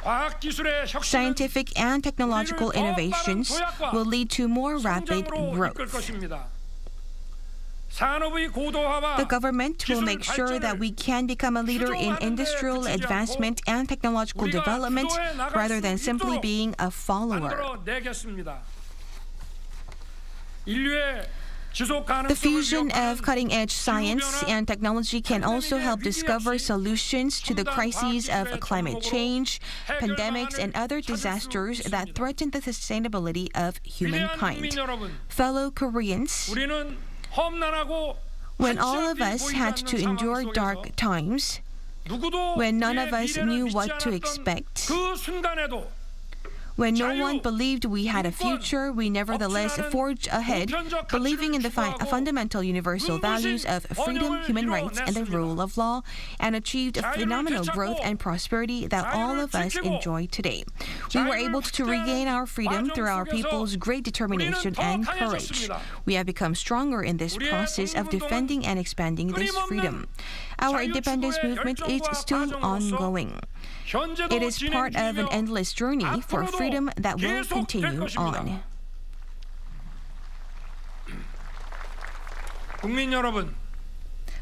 Speaker 9: 과학기술의 혁신은
Speaker 2: Scientific and technological
Speaker 9: 우리를 더 빠른
Speaker 2: innovations
Speaker 9: 도약과
Speaker 2: will lead to more rapid
Speaker 9: 성장으로 이끌
Speaker 2: growth.
Speaker 9: 것입니다. 산업의 고도화와
Speaker 2: The government will
Speaker 9: 기술
Speaker 2: make sure that
Speaker 9: 발전을
Speaker 2: we can become a leader in industrial advancement and technological
Speaker 9: 우리가
Speaker 2: development
Speaker 9: 주도해 나갈
Speaker 2: rather
Speaker 9: 수
Speaker 2: than simply
Speaker 9: 있도록
Speaker 2: being a follower.
Speaker 9: 만들어내겠습니다. 인류의 지속
Speaker 2: The
Speaker 9: 가능성을
Speaker 2: fusion of
Speaker 9: 위협하는
Speaker 2: cutting-edge science and technology can also help discover solutions to the crises of climate change, pandemics, and other disasters that threaten the sustainability of
Speaker 9: 위대한
Speaker 2: humankind.
Speaker 9: 국민 여러분,
Speaker 2: Fellow Koreans,
Speaker 9: 우리는 험난하고
Speaker 2: when all of
Speaker 9: 한치
Speaker 2: us
Speaker 9: 앞이
Speaker 2: had
Speaker 9: 보이지
Speaker 2: to
Speaker 9: 않는
Speaker 2: endure
Speaker 9: 상황
Speaker 2: dark
Speaker 9: 속에서
Speaker 2: times,
Speaker 9: 누구도
Speaker 2: when none
Speaker 9: 우리의
Speaker 2: of us
Speaker 9: 미래를
Speaker 2: knew
Speaker 9: 믿지
Speaker 2: what to
Speaker 9: 않았던
Speaker 2: expect,
Speaker 9: 그 순간에도
Speaker 2: when no one believed we had a future, we nevertheless forged ahead, believing in the fundamental universal values of freedom, human rights, and the rule of law, and achieved a phenomenal growth and prosperity that all of us enjoy today. We were able to regain our freedom through our people's great determination and courage. We have become stronger in this process of defending and expanding this freedom. Our independence movement is still ongoing. It is part of an endless journey for freedom that will continue on.
Speaker 9: 국민 여러분,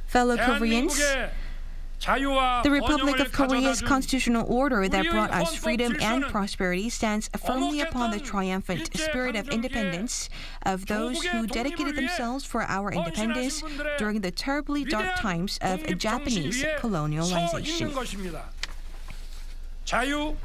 Speaker 2: Fellow Koreans,
Speaker 9: 대한민국의 자유와
Speaker 2: the Republic
Speaker 9: 번영을
Speaker 2: of Korea's
Speaker 9: 가져다준
Speaker 2: constitutional order that brought us
Speaker 9: 헌법
Speaker 2: freedom and
Speaker 9: 질서는
Speaker 2: prosperity stands firmly upon the
Speaker 9: 어목했던
Speaker 2: triumphant
Speaker 9: 일제
Speaker 2: spirit of
Speaker 9: 강점기에
Speaker 2: independence of those who
Speaker 9: 조국의
Speaker 2: dedicated
Speaker 9: 독립을 위해
Speaker 2: themselves for our independence
Speaker 9: 헌신하신 분들의
Speaker 2: during the terribly dark
Speaker 9: 위대한
Speaker 2: times of
Speaker 9: 독립
Speaker 2: Japanese
Speaker 9: 정신 위에 서
Speaker 2: colonialization.
Speaker 9: 있는 것입니다. 자유,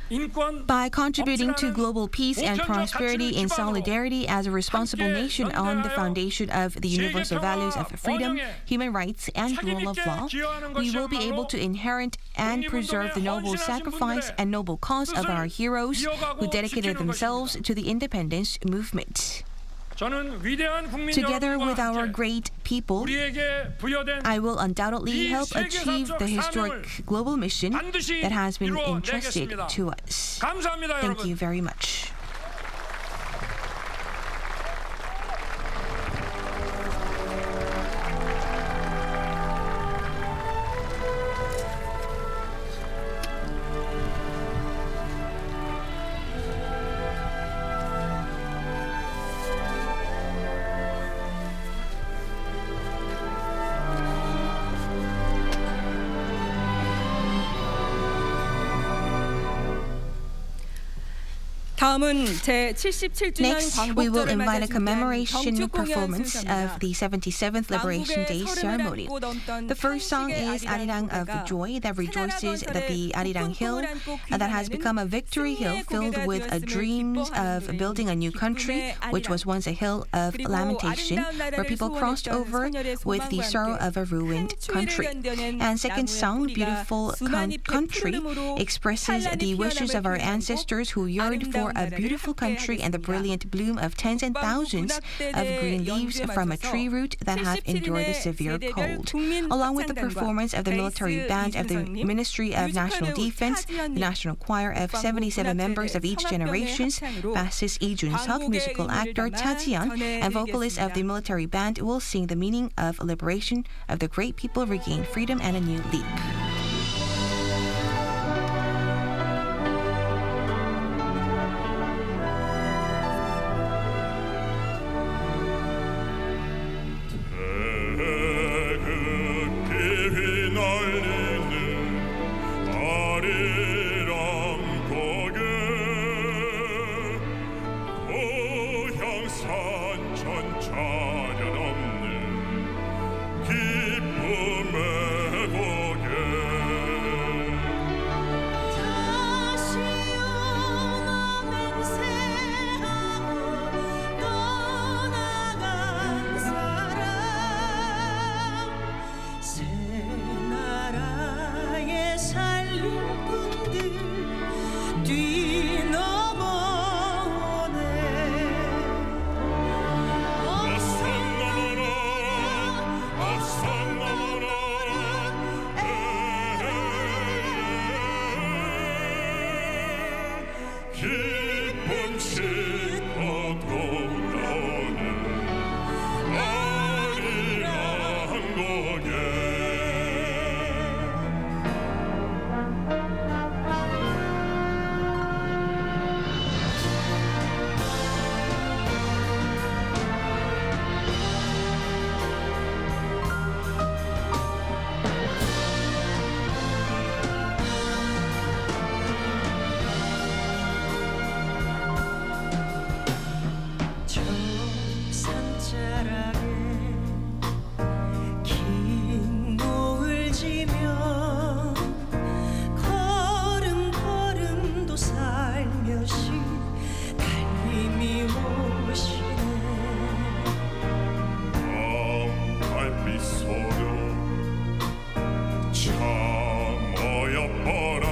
Speaker 9: 인권,
Speaker 2: By contributing to
Speaker 9: 법치라는
Speaker 2: global peace and
Speaker 9: 보편적
Speaker 2: prosperity
Speaker 9: 가치를
Speaker 2: in
Speaker 9: 기반으로
Speaker 2: solidarity as a responsible
Speaker 9: 함께
Speaker 2: nation on the
Speaker 9: 연대하여
Speaker 2: foundation of the universal values of freedom,
Speaker 9: 번영에
Speaker 2: human rights, and rule of
Speaker 9: 책임있게
Speaker 2: law,
Speaker 9: 기여하는
Speaker 2: we will be able
Speaker 9: 것이야말로
Speaker 2: to inherit and preserve the noble sacrifice and noble cause of our heroes who dedicated themselves to the independence movement.
Speaker 9: 저는 위대한 국민
Speaker 2: Together
Speaker 9: 여러분과
Speaker 2: with our
Speaker 9: 함께
Speaker 2: great people,
Speaker 9: 우리에게 부여된
Speaker 2: I will undoubtedly
Speaker 9: 이
Speaker 2: help achieve the historic global mission
Speaker 9: 반드시
Speaker 2: that has been entrusted
Speaker 9: 이루어내겠습니다.
Speaker 2: to us.
Speaker 9: 감사합니다,
Speaker 2: Thank you
Speaker 9: 여러분.
Speaker 2: very much.
Speaker 4: 다음은 제77주년
Speaker 2: Next, we will
Speaker 4: 광복절을
Speaker 2: invite
Speaker 4: 맞아
Speaker 2: a
Speaker 4: 준비한
Speaker 2: commemoration
Speaker 4: 경축 공연
Speaker 2: performance
Speaker 4: 순서입니다.
Speaker 2: of the 77th Liberation Day ceremony. The first song is Arirang of Joy that rejoices that the Arirang Hill that has become a victory hill filled with dreams of building a new country, which was once a hill of lamentation, where people crossed over with the sorrow of a ruined country. And second song, Beautiful Country, expresses the wishes of our ancestors who yearned for a beautiful country and the brilliant bloom of tens and thousands of green leaves from a tree root that have endured the severe cold. Along with the performance of the military band of the Ministry of National Defense, the National Choir of 77 members of each generation, bassist Lee Jun-seok, musical actor Cha Ji-yeon, and vocalists of the military band will sing the meaning of liberation of the great people regain freedom and a new leap.
Speaker 7: 기쁨의 고개 기쁨씩 돌아오는 아리랑 공예
Speaker 10: 산자락에 긴 노을 지며 걸음걸음도 살며시 달님이 오시네
Speaker 7: 달빛 소려 참 어여뻐라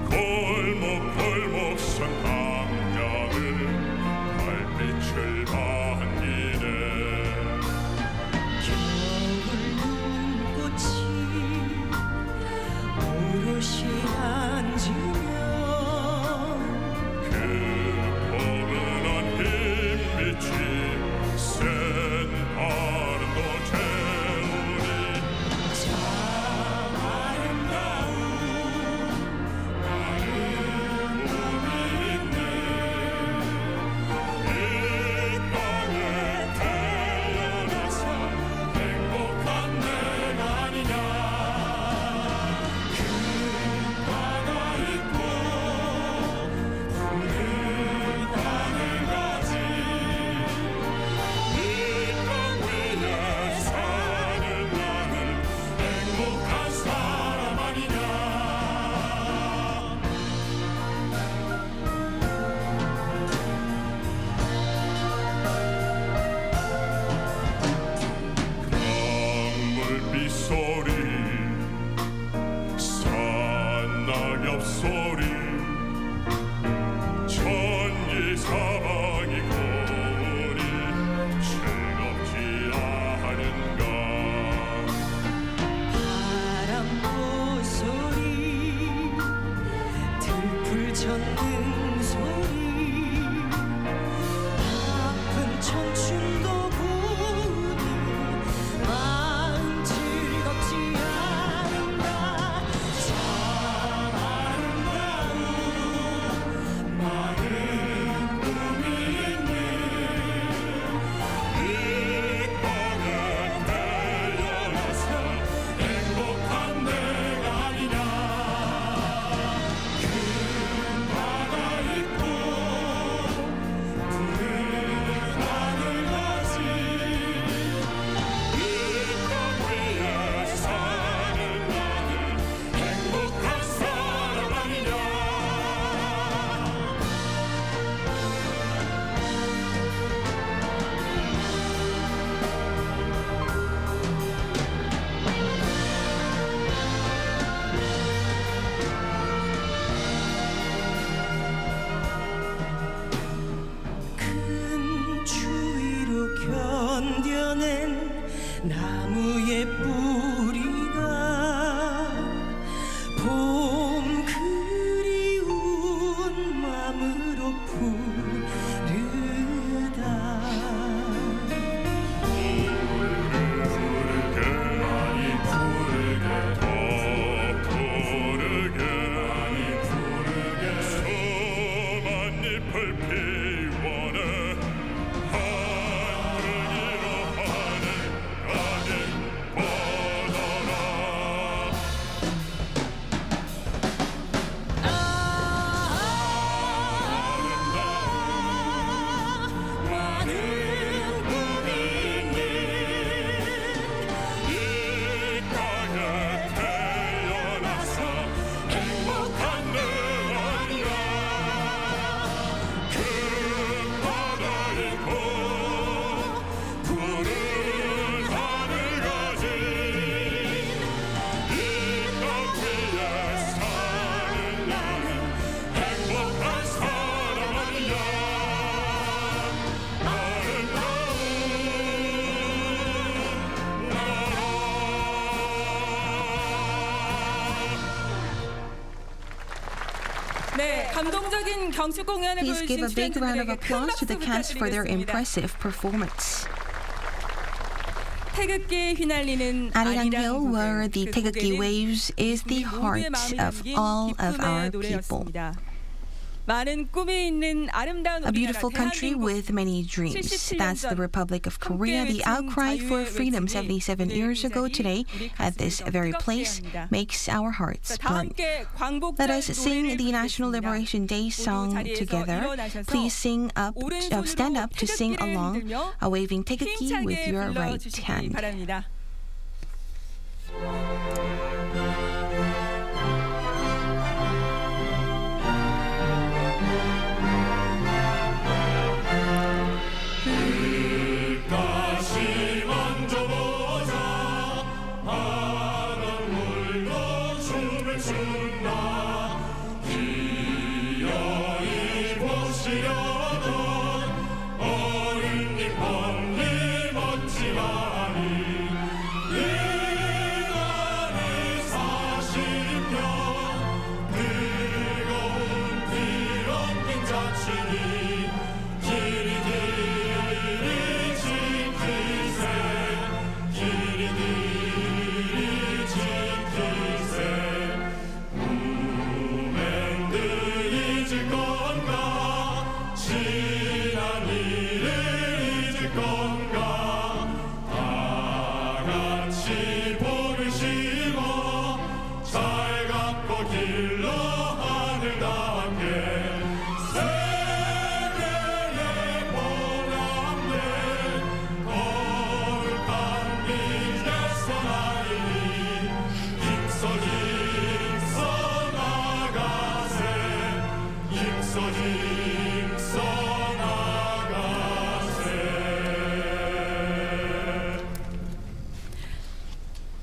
Speaker 7: 골목 선 담장을 달빛을 반기네
Speaker 10: 겨울 눈꽃이 오롯이 앉으며
Speaker 7: 그 포근한 흰빛이 센 바람도 채우니 참 아름다운 나를 봄이 있네 이 땅에 태어나서 행복한 내가 아니냐 큰 바다 있고 푸른 하늘같이 이 땅 위에 사는 나는 행복한 사람 아니냐 강물빛 소리 산낙엽 소리 천지사방이 고니 즐겁지 않은가
Speaker 10: 바람꽃 소리 들풀 젓는 소리 아픈 청춘도 보니 마음 즐겁지 않은가
Speaker 4: 네, 감동적인 경축 공연을
Speaker 2: Please give a
Speaker 4: 보여주신
Speaker 2: big round of
Speaker 4: 출연진들에게 큰
Speaker 2: applause to the
Speaker 4: 박수
Speaker 2: cast for their
Speaker 4: 부탁드리겠습니다.
Speaker 2: impressive performance.
Speaker 4: 태극기에 휘날리는
Speaker 2: Arirang
Speaker 4: 아리랑
Speaker 2: Hill, where the
Speaker 4: 그
Speaker 2: 태극기
Speaker 4: 곡에는
Speaker 2: waves, is the
Speaker 4: 우리
Speaker 2: heart
Speaker 4: 모두의 마음을
Speaker 2: of
Speaker 4: 담긴
Speaker 2: all of
Speaker 4: 기쁨의
Speaker 2: our people.
Speaker 4: 노래였습니다. 많은 꿈이 있는 아름다운
Speaker 2: A
Speaker 4: 우리나라
Speaker 2: beautiful country
Speaker 4: 대한민국.
Speaker 2: with many dreams.
Speaker 4: 77년
Speaker 2: That's the
Speaker 4: 전
Speaker 2: Republic of Korea. The
Speaker 4: 외친
Speaker 2: outcry for
Speaker 4: 자유의
Speaker 2: freedom
Speaker 4: 외침이
Speaker 2: 77 years
Speaker 4: 오늘 이
Speaker 2: ago
Speaker 4: 자리
Speaker 2: today
Speaker 4: 우리
Speaker 2: at this
Speaker 4: 가슴을
Speaker 2: very
Speaker 4: 뜨겁게
Speaker 2: place
Speaker 4: 합니다.
Speaker 2: makes our hearts
Speaker 4: 자, 다
Speaker 2: burn.
Speaker 4: 함께 광복절
Speaker 2: Let us sing
Speaker 4: 노래를
Speaker 2: the National
Speaker 4: 부르겠습니다.
Speaker 2: Liberation Day song
Speaker 4: 자리에서
Speaker 2: together.
Speaker 4: 일어나셔서
Speaker 2: Please stand up to sing
Speaker 4: 태극기를
Speaker 2: along,
Speaker 4: 흔들며
Speaker 2: waving 태극기 with
Speaker 4: 힘차게
Speaker 2: your right
Speaker 4: 불러주시기
Speaker 2: hand.
Speaker 4: 바랍니다.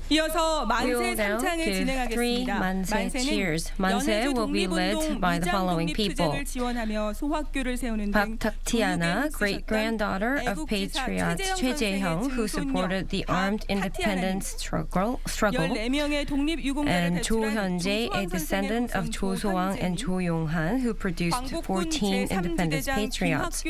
Speaker 4: 이어서
Speaker 6: We will
Speaker 4: 만세
Speaker 6: now
Speaker 4: 삼창을
Speaker 6: give three
Speaker 4: 진행하겠습니다.
Speaker 6: 만세 cheers. 만세 will be led by the following people.
Speaker 4: 지원하며 소학교를 세우는 등
Speaker 6: Patriotism, great-granddaughter of patriot Choi Jae-hyung, who supported the armed independence struggle,
Speaker 4: 14명의 독립유공자를
Speaker 6: and Cho Hyun-jae, a descendant of Cho So-wang and Cho Yong-han, who produced 14 independence patriots.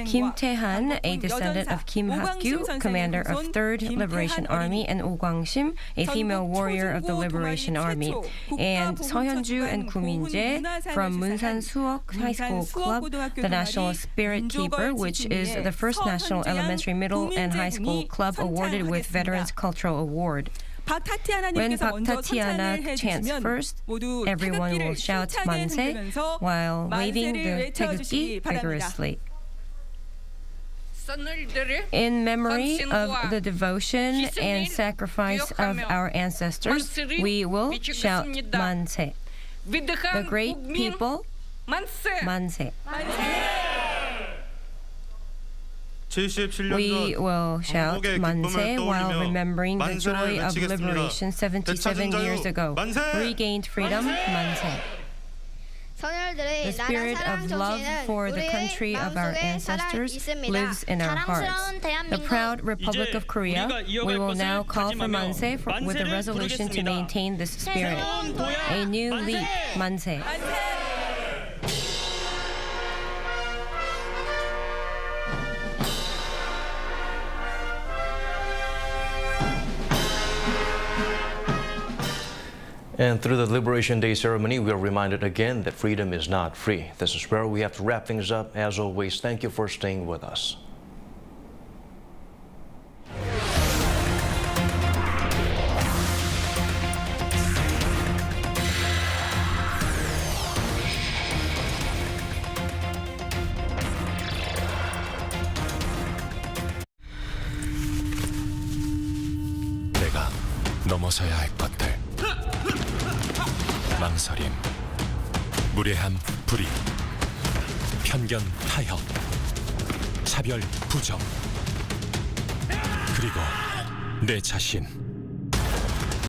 Speaker 6: Kim Tae-han, a descendant of Kim Hak-gyu, commander of 3rd Liberation Army, and Oh Kwang-sim, a female warrior of the Liberation Army, and Seo Hyun-ju and Koo Min-jae from Munsan Suok High School Club, the National Spirit Keeper, which is the first national elementary, middle, and high school club awarded with Veterans Cultural Award. When Pak Tatiana chants first, everyone will shout 만세 while waving the 태극기 vigorously. In memory of the devotion and sacrifice of our ancestors, we will shout 만세. The great people, 만세. We will shout 만세 while remembering the joy of liberation 77 years ago. Regained freedom, 만세. The spirit of love for the country of our ancestors lives in our hearts. The proud Republic of Korea, we will now call for 만세 with a resolution to maintain this spirit. A new leap, 만세.
Speaker 1: And through the Liberation Day ceremony, we are reminded again that freedom is not free. This is where we have to wrap things up. As always, thank you for staying with us.
Speaker 11: 내가 넘어서야 할 것들. 망설임, 무례함, 불의, 편견, 타협, 차별, 부정, 그리고 내 자신.